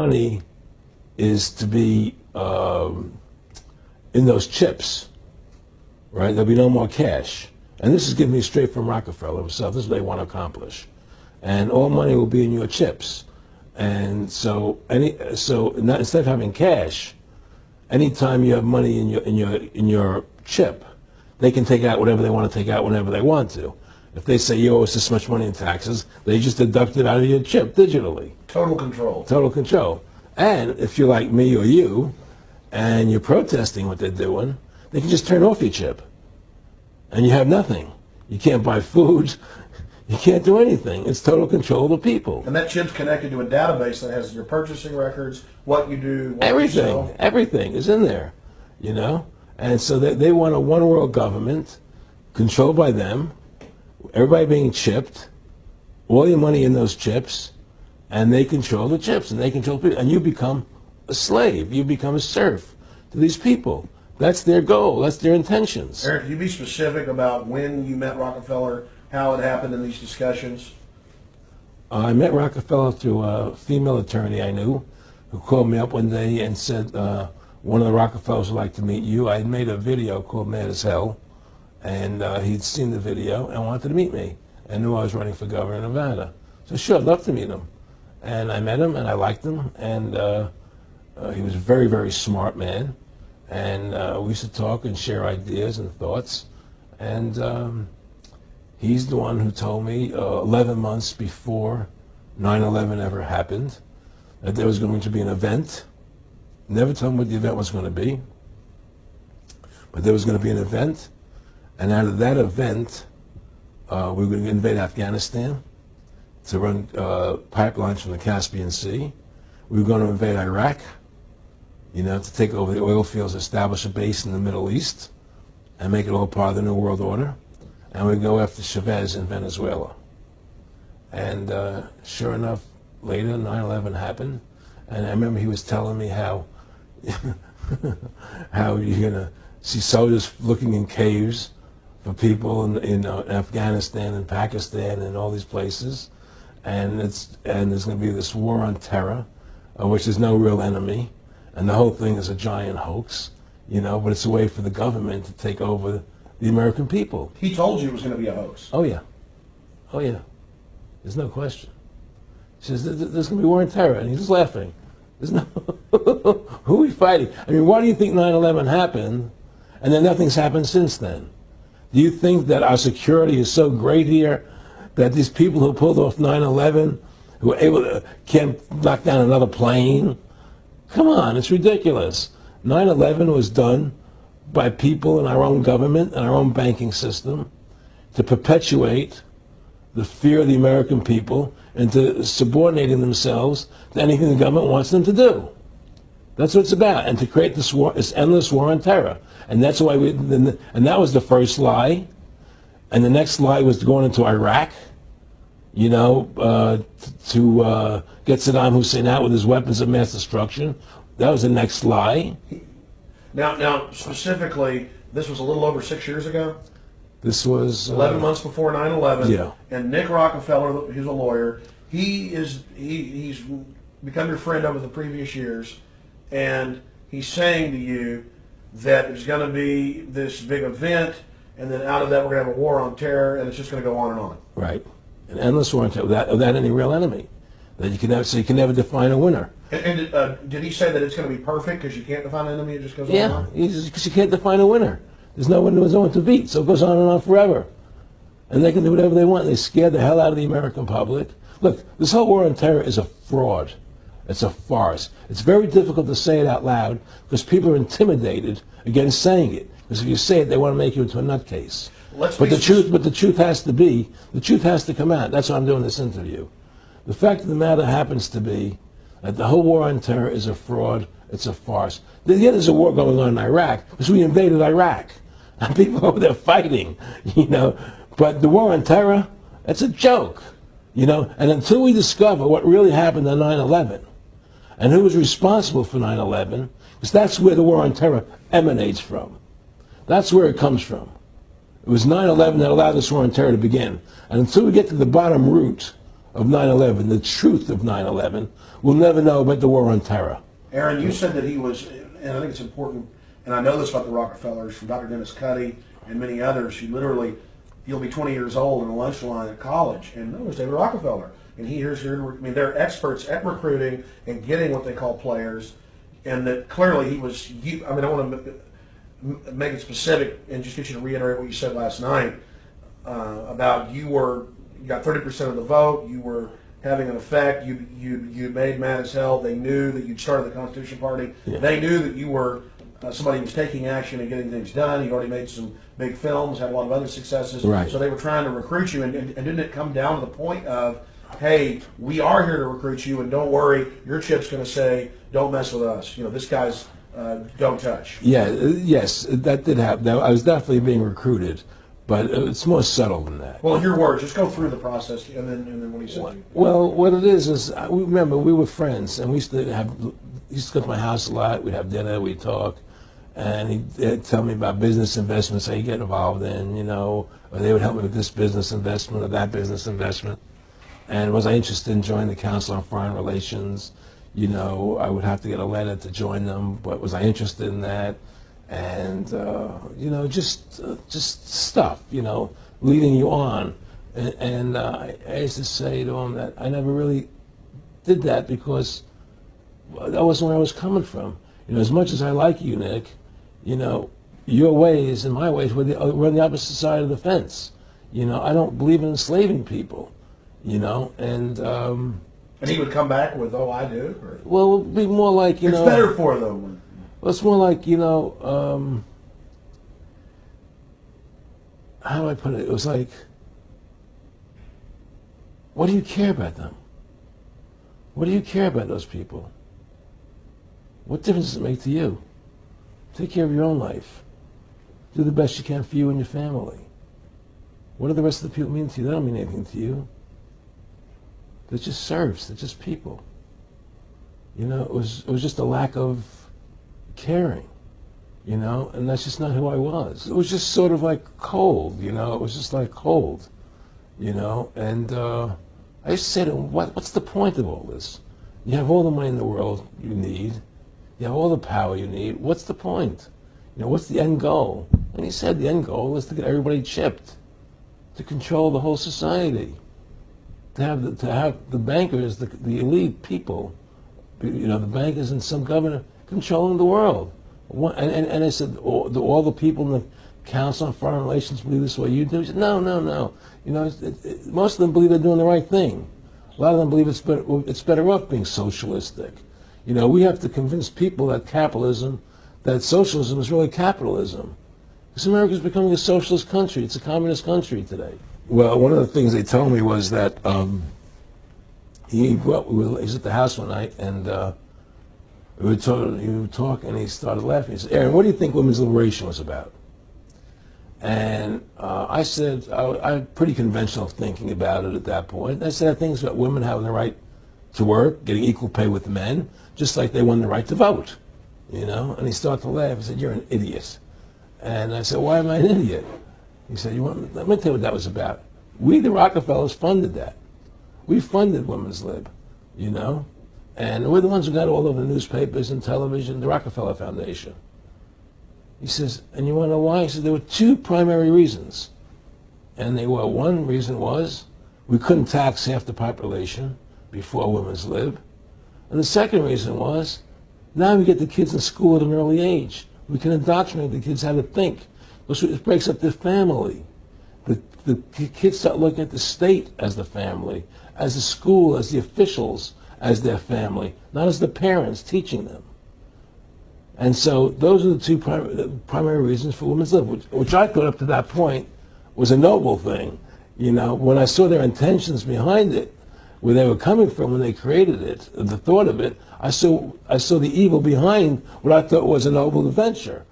money is to be in those chips, right? There'll be no more cash. And this is giving me straight from Rockefeller himself. This is what they want to accomplish. And all money will be in your chips. And so instead of having cash, anytime you have money in your chip, they can take out whatever they want to take out whenever they want to. If they say you owe us this much money in taxes, they just deduct it out of your chip digitally. Total control. Total control. And if you're like me or you, and you're protesting what they're doing, they can just turn off your chip. And you have nothing. You can't buy food. You can't do anything. It's total control of the people. And that chip's connected to a database that has your purchasing records, what you do, what everything, you sell. Everything is in there, you know? And so they want a one world government controlled by them, everybody being chipped, all your money in those chips, and they control the chips, and they control people. And you become a slave. You become a serf to these people. That's their goal. That's their intentions. Eric, can you be specific about when you met Rockefeller, how it happened in these discussions? I met Rockefeller through a female attorney I knew who called me up one day and said, one of the Rockefellers would like to meet you. I had made a video called Mad as Hell, and he'd seen the video and wanted to meet me and knew I was running for governor of Nevada. So sure, I'd love to meet him. And I met him, and I liked him, and he was a very, very smart man. And we used to talk and share ideas and thoughts. And he's the one who told me 11 months before 9/11 ever happened that there was going to be an event. Never told me what the event was going to be, but there was going to be an event. And out of that event, we were going to invade Afghanistan to run pipelines from the Caspian Sea. We were going to invade Iraq, you know, to take over the oil fields, establish a base in the Middle East, and make it all part of the New World Order. And we'd go after Chavez in Venezuela. And sure enough, later 9/11 happened. And I remember he was telling me how how you're going to see soldiers looking in caves for people in Afghanistan and Pakistan and all these places. And there's going to be this war on terror, which is no real enemy. And the whole thing is a giant hoax, you know, but it's a way for the government to take over the American people. He told you it was going to be a hoax. Oh, yeah. Oh, yeah. There's no question. He says, there's going to be war on terror. And he's just laughing. There's no... Who are we fighting? I mean, why do you think 9/11 happened and then nothing's happened since then? Do you think that our security is so great here that these people who pulled off 9/11, who were able to, can't knock down another plane? Come on, it's ridiculous. 9/11 was done by people in our own government and our own banking system to perpetuate the fear of the American people into subordinating themselves to anything the government wants them to do. That's what it's about, and to create this war, this endless war on terror. And that's why and that was the first lie. And the next lie was going into Iraq, you know, to get Saddam Hussein out with his weapons of mass destruction. That was the next lie. Now, specifically, this was a little over 6 years ago? This was 11 months before 9/11. Yeah. And Nick Rockefeller, who's a lawyer, he's become your friend over the previous years, and he's saying to you that there's going to be this big event, and then out of that we're going to have a war on terror, and it's just going to go on and on. Right. An endless war on terror without any real enemy. That you can never, so you can never define a winner. And did he say that it's going to be perfect because you can't define an enemy, it just goes on Yeah, and on? because you can't define a winner. There's no one to beat, so it goes on and on forever. And they can do whatever they want. They scare the hell out of the American public. Look, this whole war on terror is a fraud. It's a farce. It's very difficult to say it out loud because people are intimidated against saying it. Because if you say it, they want to make you into a nutcase. But the truth has to come out. That's why I'm doing this interview. The fact of the matter happens to be that the whole war on terror is a fraud. It's a farce. Yeah, there's a war going on in Iraq because we invaded Iraq. And people over there fighting, you know. But the war on terror, that's a joke, you know. And until we discover what really happened on 9/11 and who was responsible for 9/11, because that's where the war on terror emanates from. That's where it comes from. It was 9/11 that allowed this war on terror to begin. And until we get to the bottom root of 9/11, the truth of 9/11, we'll never know about the war on terror. Aaron, you said that he was, and I think it's important, and I know this about the Rockefellers from Dr. Dennis Cuddy and many others, who literally, you'll be 20 years old in a lunch line at college, and no, there's David Rockefeller. And they're experts at recruiting and getting what they call players, and that clearly he was, I want to make it specific and just get you to reiterate what you said last night about you got 30% of the vote, you were having an effect, you made mad as hell, they knew that you'd started the Constitution Party, they knew that you were somebody who was taking action and getting things done, you'd already made some big films, had a lot of other successes, so they were trying to recruit you, and didn't it come down to the point of, hey, we are here to recruit you, and don't worry, your chip's going to say, don't mess with us. This guy's don't touch. Yeah, yes, that did happen. I was definitely being recruited, but it's more subtle than that. Well, your words, just go through the process, and then what he said. Well, what it is remember, we were friends, and we used to go to my house a lot. We'd have dinner, we'd talk, and he'd tell me about business investments that he'd get involved in, or they would help me with this business investment or that business investment. And was I interested in joining the Council on Foreign Relations? I would have to get a letter to join them, but was I interested in that? And, just stuff, leading you on. And I used to say to him that I never really did that because that wasn't where I was coming from. As much as I like you, Nick, your ways and my ways, we're on the opposite side of the fence. I don't believe in enslaving people. And he would come back with, oh, I do? Or? Well, it would be more like, It's better for them. Well, it's more like, how do I put it? It was like, what do you care about them? What do you care about those people? What difference does it make to you? Take care of your own life. Do the best you can for you and your family. What do the rest of the people mean to you? They don't mean anything to you. They're just serfs. They're just people. It was just a lack of caring, and that's just not who I was. It was just sort of like cold, it was just like cold, and I used to say to him, what's the point of all this? You have all the money in the world you need. You have all the power you need. What's the point? What's the end goal? And he said the end goal is to get everybody chipped, to control the whole society. To have the bankers, the elite people, the bankers and some governor controlling the world. And I said, all the people in the Council on Foreign Relations believe this way you do? He said, no. Most of them believe they're doing the right thing. A lot of them believe it's better off being socialistic. We have to convince people that socialism is really capitalism. Because America is becoming a socialist country. It's a communist country today. Well, one of the things they told me was that he was at the house one night, and we were talking, and he started laughing. He said, Aaron, what do you think women's liberation was about? And I said, I had pretty conventional thinking about it at that point. I said, I think it's about women having the right to work, getting equal pay with men, just like they won the right to vote, And he started to laugh. He said, you're an idiot. And I said, why am I an idiot? He said, let me tell you what that was about. We, the Rockefellers, funded that. We funded Women's Lib, And we're the ones who got all over the newspapers and television, the Rockefeller Foundation. He says, and you want to know why? He said, there were two primary reasons. And one reason was we couldn't tax half the population before Women's Lib. And the second reason was, now we get the kids in school at an early age. We can indoctrinate the kids how to think. It breaks up the family. The kids start looking at the state as the family, as the school, as the officials, as their family, not as the parents teaching them. And so those are the two primary reasons for Women's Lib, which I thought up to that point was a noble thing. When I saw their intentions behind it, where they were coming from when they created it, the thought of it, I saw the evil behind what I thought was a noble adventure.